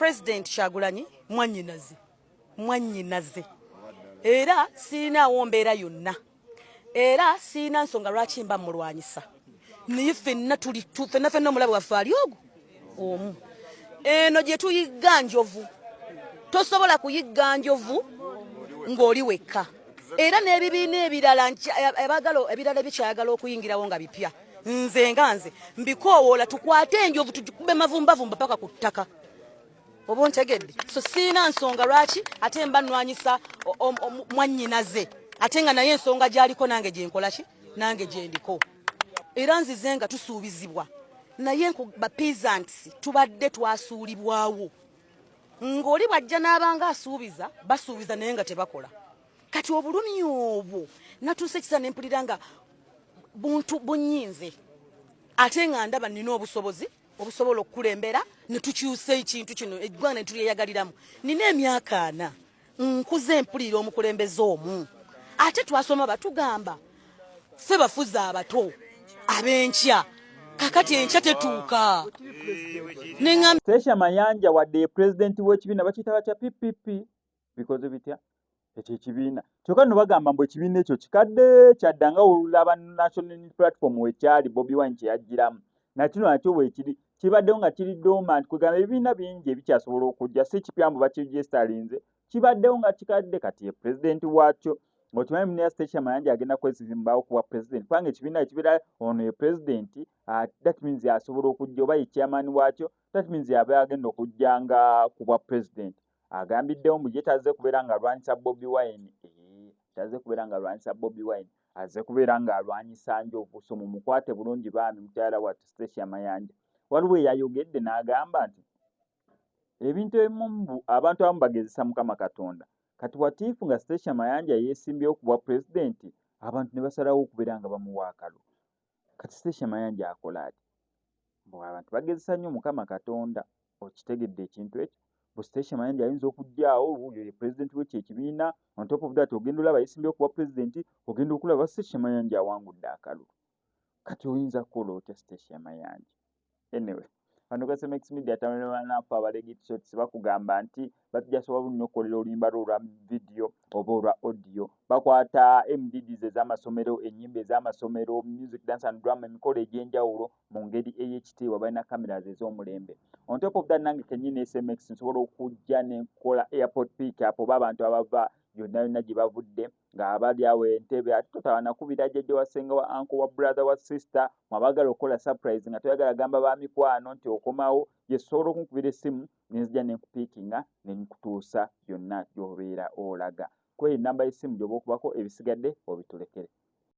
President Kyagulanyi mwannyinaze era siinaawo mbeera yonna era siina nsonga lwaki mba mulwanyisa naye ffenna omulabe waffe ali ogwo omu eno gye tuyigga njovu tosobola kuyigga njovu ng'oli wekka era n'ebibiina ebirala ebirala ebikyayagala okuyingirawo nga bipya nze mbikoowoola tukwate enjovu tugikube mavumbavumba paka ku ttaka oba ontegedde so siina nsonga lwaki ate mba nnwanyisa mwannyinaze ate nga naye ensonga gy'aliko nange gyenkola ki nange gyendiko era nzize nga tusuubizibwa naye ba peasants tubadde twasuulibwawo ng'oli bw'ajja n'abanga asuubiza basuubiza naye nga tebakola kati obulumi obwo natuuse ekisa ne mpulira nga buntu bunyinze ate nga ndaba nina obusobozi obusobola okukulembera ne tukyusa ekintu kino eggwanga ne tulyeyagaliramu nina emyaka 4 nkuze mpulira omukulembeze omu ate twasoma batugamba ffe bafuzi abato ab'enkya kakati enkya tetuuka Stacey Mayanja wadde president w'ekibiina bakiyita batya PPP because bitya ekyo ekibiina kyokka no bagamba mbu ekibiina ekyo kikadde kyaddanga olulaba National Unity Platform wekyali Bobi Wine kye yajjiramu nakino nakyo bwekiri kibaddewo nga kiri dormant kugamba ebibiina bingi ebikyasobola okujja si kipyambu bakirigestalinze kibaddewo nga kikadde kati ye president waakyo ng'okimanyi Minisita Stacey Mayanja agenda kwesimbaawo kuba president kubanga ekibiina ekibeera ono ye president that means asobola okujja oba ye chairman waakyo that means yaba agenda okujja nga kuba president agambiddewo mbu ye tazze kubeera nga alwanyisa Bobi Wine tazze kubeera nga alwanyisa Bobi Wine azze kubeera nga alwanyisa njovu so mumukwate bulungi baami mukyala wa Stacey Mayanja waliwo eyayogedde n'agamba nti ebintu ebimu abantu abamu bagezesa Mukama Katonda kati watiifu nga Stacey Mayanja yeesimbyewo kuba president abantu ne basalawo okubeera nga bamuwa akalulu kati Stacey Mayanja akola ati mbu abantu bagezesa nnyo Mukama Katonda okitegedde ekintu ekyo bu Stacey Mayanja ayinza okujjaawo wuuyo ye president w'ekyo ekibiina on top of that ogenda olaba yeesimbyewo kuba president ogenda okulaba Stacey Mayanja awangudde akalulu kati oyinza kukola otya Stacey Mayanja anyway Wano kwa Semex Media tamanafu abalegiti shots bakugamba nti batujasobola nnyo okukolera oluyimba lwa video oba olwa audio bakwata MDDs ez'amasomero ennyimba ez'amasomero music dance and drama emikolo egy'enjawulo mu ngeri ey'ekitiibwa balina cameras ez'omulembe on top of that nange kennyini SMX nsobola okujja n'enkola airport pick up oba abantu abava yonna gye bavudde ng'abali awo Entebbe ate totabanakubira jjajja wasenga wa uncle wa brother wa sister mwabagala okukola surprise nga toyagala gamba ba mikwano nti okomawo yesobola okunkubira essimu nenzija nenkupiikinga nenkutuusa byonna gy'obeera olaga kwe namba y'essimu gy'oba okubako ebisigadde obitulekere